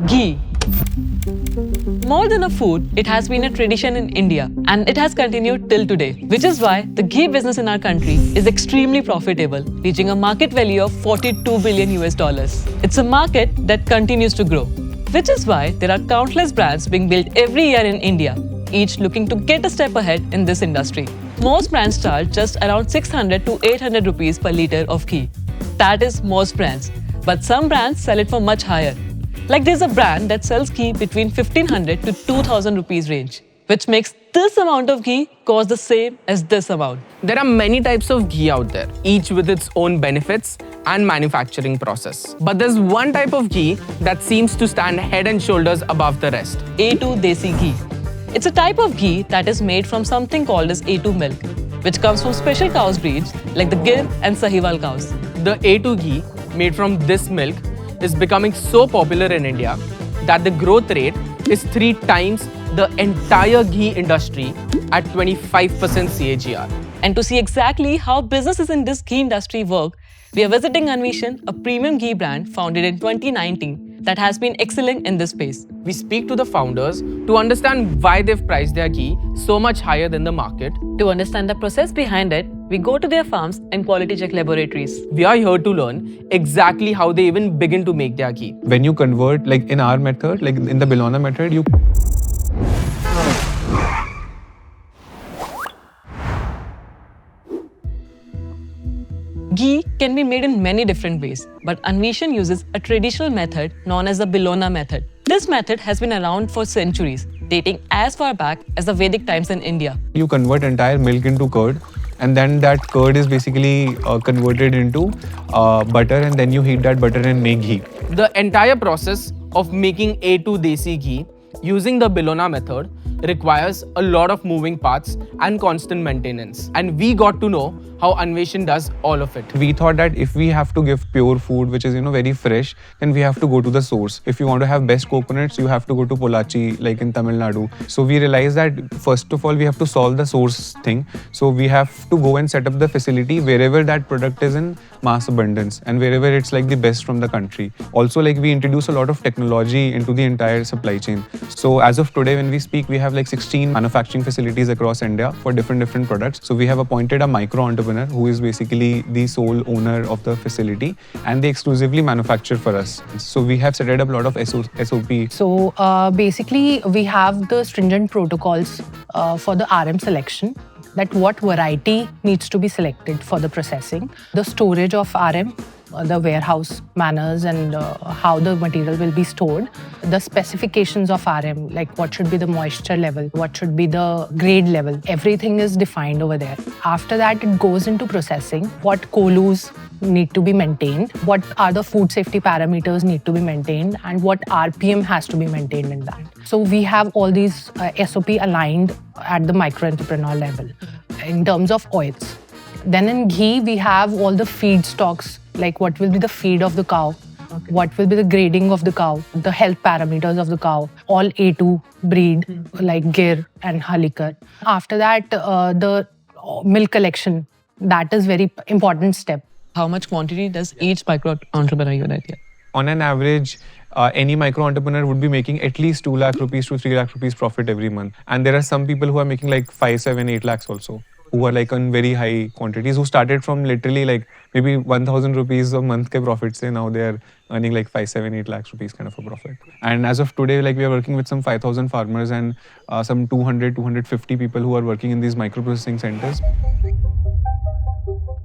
Ghee. More than a food, it has been a tradition in India and it has continued till today, which is why the ghee business in our country is extremely profitable, reaching a market value of 42 billion US dollars. It's a market that continues to grow, which is why there are countless brands being built every year in India, each looking to get a step ahead in this industry. Most brands charge just around 600 to 800 rupees per liter of ghee. That is most brands, but some brands sell it for much higher. Like there's a brand that sells ghee between 1500 to 2000 rupees range, which makes this amount of ghee cost the same as this amount. There are many types of ghee out there, each with its own benefits and manufacturing process. But there's one type of ghee that seems to stand head and shoulders above the rest. A2 desi ghee. It's a type of ghee that is made from something called as A2 milk, which comes from special cows breeds like the Gir and Sahiwal cows. The A2 ghee made from this milk is becoming so popular in India that the growth rate is 3 times the entire ghee industry at 25% CAGR. And to see exactly how businesses in this ghee industry work, we are visiting Anveshan, a premium ghee brand founded in 2019 that has been excelling in this space. We speak to the founders to understand why they've priced their ghee so much higher than the market. To understand the process behind it, we go to their farms and quality check laboratories. We are here to learn exactly how they even begin to make their ghee. When you convert, like in our method, like in the bilona method, you Ghee can be made in many different ways, but Anveshan uses a traditional method known as the bilona method. This method has been around for centuries, dating as far back as the Vedic times in India. you convert entire milk into curd, and then that curd is basically converted into butter, and then you heat that butter and make ghee. The entire process of making A2 desi ghee using the bilona method requires a lot of moving parts and constant maintenance. And we got to know how Anveshan does all of it. We thought that if we have to give pure food, which is very fresh, then we have to go to the source. If you want to have best coconuts, you have to go to Pollachi, like in Tamil Nadu. So we realized that first of all we have to solve the source thing. So we have to go and set up the facility wherever that product is in mass abundance and wherever it's like the best from the country. Also, like we introduce a lot of technology into the entire supply chain. So as of today when we speak, we have like 16 manufacturing facilities across India for different products. So we have appointed a micro entrepreneur who is basically the sole owner of the facility, and they exclusively manufacture for us. So we have set up a lot of SOP. So basically, we have the stringent protocols for the RM selection, that what variety needs to be selected for the processing, the storage of RM, the warehouse manners and how the material will be stored, the specifications of RM, like what should be the moisture level, what should be the grade level, everything is defined over there. After that, it goes into processing, what colus need to be maintained, what are the food safety parameters need to be maintained, and what RPM has to be maintained in that. So we have all these SOP aligned at the micro-entrepreneur level in terms of oils. Then in ghee, we have all the feed stocks, like what will be the feed of the cow, what will be the grading of the cow, the health parameters of the cow, all A2 breed like Gir and Halikar. After that, the milk collection, that is very important step. How much quantity does each micro entrepreneur unit get? On an average, any micro entrepreneur would be making at least 2 lakh rupees to 3 lakh rupees profit every month. And there are some people who are making like 5, 7, 8 lakhs also, who are like on very high quantities, who started from literally like maybe 1,000 rupees a month ke profit se, now they are earning like 5, 7, 8 lakhs rupees kind of a profit. And as of today, like we are working with some 5,000 farmers and some 200, 250 people who are working in these micro processing centers.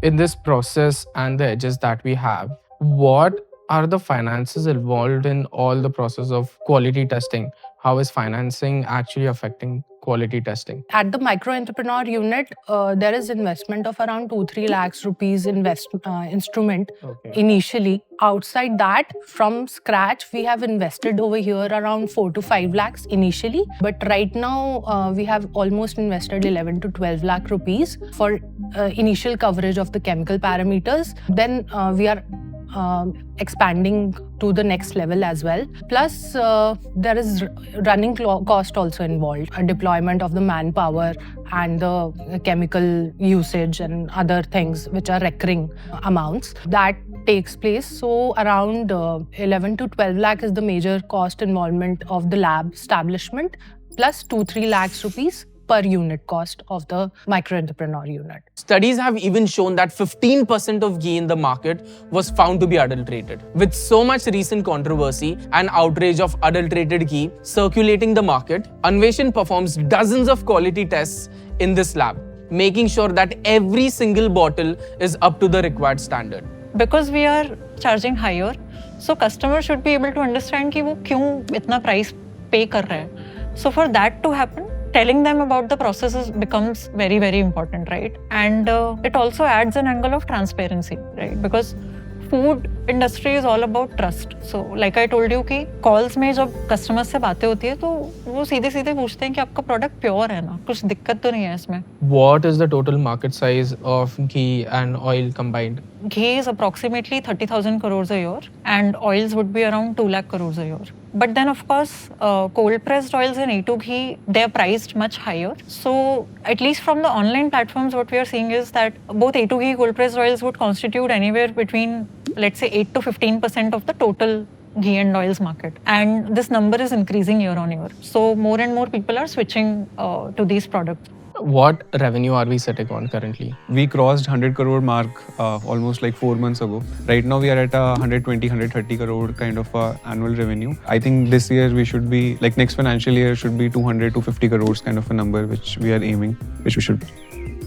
In this process and the edges that we have, what are the finances involved in all the process of quality testing? How is financing actually affecting quality testing? At the micro-entrepreneur unit, there is investment of around 2-3 lakhs rupees instrument initially. Outside that, from scratch, we have invested over here around 4 to 5 lakhs initially. But right now, we have almost invested 11 to 12 lakh rupees for initial coverage of the chemical parameters. Then we are expanding to the next level as well. Plus, there is running cost also involved, a deployment of the manpower and the chemical usage and other things which are recurring amounts. That takes place. So around 11 to 12 lakh is the major cost involvement of the lab establishment, plus 2-3 lakhs rupees per unit cost of the micro-entrepreneur unit. Studies have even shown that 15% of ghee in the market was found to be adulterated. With so much recent controversy and outrage of adulterated ghee circulating the market, Anveshan performs dozens of quality tests in this lab, making sure that every single bottle is up to the required standard. Because we are charging higher, so customer should be able to understand कि वो क्यों इतना price pay कर रहे हैं. So for that to happen, telling them about the processes becomes very, very important, right? And it also adds an angle of transparency, right? Because food industry is all about trust. So like I told you कि calls में जब customers से बातें होती है तो वो सीधे सीधे पूछते हैं कि आपका product pure है ना, कुछ दिक्कत तो नहीं है इसमें. What is the total market size of ghee and oil combined? Ghee is approximately 30,000 crores a year and oils would be around 2 lakh crores a year. But then of course, cold pressed oils and A2 ghee, they're priced much higher. So at least from the online platforms, what we are seeing is that both A2 ghee cold pressed oils would constitute anywhere between, let's say 8 to 15% of the total ghee and oils market. And this number is increasing year on year. So more and more people are switching to these products. What revenue are we sitting on currently? We crossed 100 crore mark almost like 4 months ago. Right now we are at a 120, 130 crore kind of annual revenue. I think this year we should be, like next financial year should be 200 to 50 crores kind of a number which we are aiming, which we should.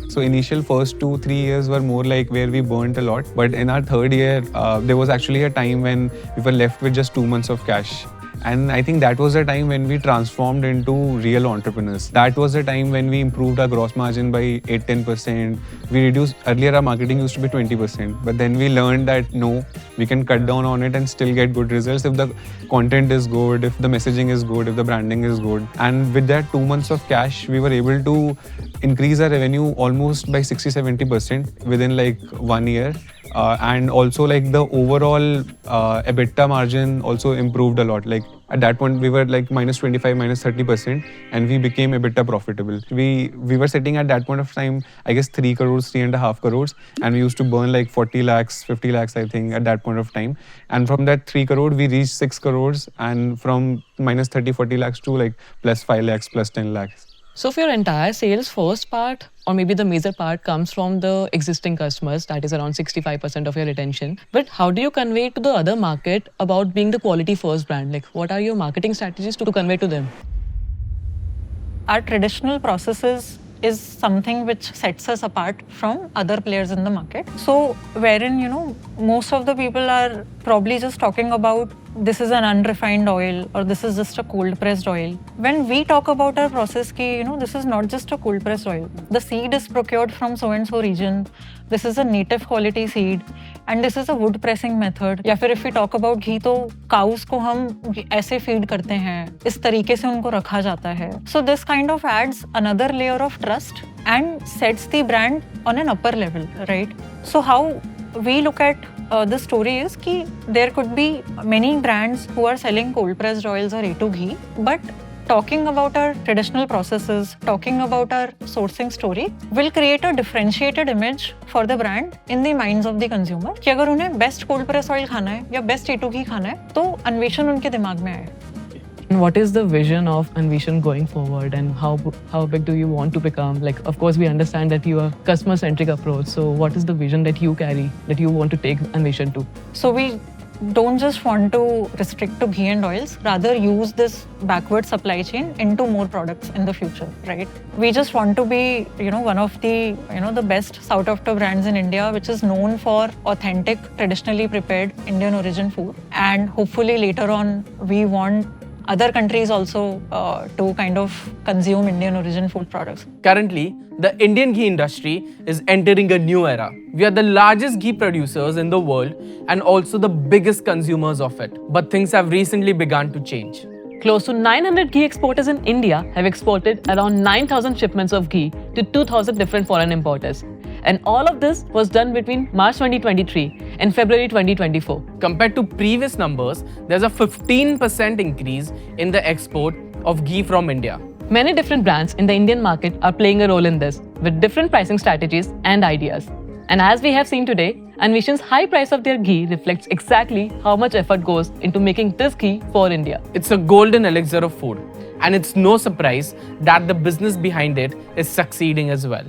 So initial first 2-3 years were more like where we burnt a lot. But in our third year, there was actually a time when we were left with just 2 months of cash. And I think that was the time when we transformed into real entrepreneurs. That was the time when we improved our gross margin by 8-10%. We reduced, earlier our marketing used to be 20%. But then we learned that no, we can cut down on it and still get good results if the content is good, if the messaging is good, if the branding is good. And with that 2 months of cash, we were able to increase our revenue almost by 60-70% within like 1 year. And also like the overall EBITDA margin also improved a lot. Like at that point we were like -25, -30% and we became EBITDA profitable. We were sitting at that point of time, I guess 3 crores, 3.5 crores, and we used to burn like 40 lakhs, 50 lakhs I think at that point of time. And from that 3 crore we reached 6 crores and from -30, 40 lakhs to like +5 lakhs, +10 lakhs. So if your entire sales first part or maybe the major part comes from the existing customers, that is around 65% of your retention. But how do you convey to the other market about being the quality first brand? Like what are your marketing strategies to convey to them? Our traditional processes is something which sets us apart from other players in the market. So wherein, most of the people are probably just talking about this is an unrefined oil or this is just a cold pressed oil. When we talk about our process, this is not just a cold pressed oil. The seed is procured from so and so region. This is a native quality seed and this is a wood pressing method. या फिर if we talk about ghee, तो cows को हम ऐसे feed करते हैं, इस तरीके से उनको रखा जाता है. So this kind of adds another layer of trust and sets the brand on an upper level, right? So how we look at the story is that there could be many brands who are selling cold pressed oils or A2 ghee, but talking about our traditional processes, talking about our sourcing story will create a differentiated image for the brand in the minds of the consumer. कि अगर उन्हें best cold pressed oil खाना है या best A2 ghee खाना है, तो अन्वेषण उनके दिमाग में आए. And what is the vision of Anveshan going forward and how big do you want to become? Like, of course, we understand that you are customer-centric approach. So what is the vision that you carry, that you want to take Anveshan to? So we don't just want to restrict to ghee and oils, rather use this backward supply chain into more products in the future, right? We just want to be, one of the, the best sought after brands in India, which is known for authentic, traditionally prepared Indian origin food. And hopefully later on, we want other countries also to kind of consume Indian origin food products. Currently, the Indian ghee industry is entering a new era. We are the largest ghee producers in the world and also the biggest consumers of it. But things have recently begun to change. Close to 900 ghee exporters in India have exported around 9,000 shipments of ghee to 2,000 different foreign importers. And all of this was done between March 2023 and February 2024. Compared to previous numbers, there's a 15% increase in the export of ghee from India. Many different brands in the Indian market are playing a role in this with different pricing strategies and ideas. And as we have seen today, Anveshan's high price of their ghee reflects exactly how much effort goes into making this ghee for India. It's a golden elixir of food, and it's no surprise that the business behind it is succeeding as well.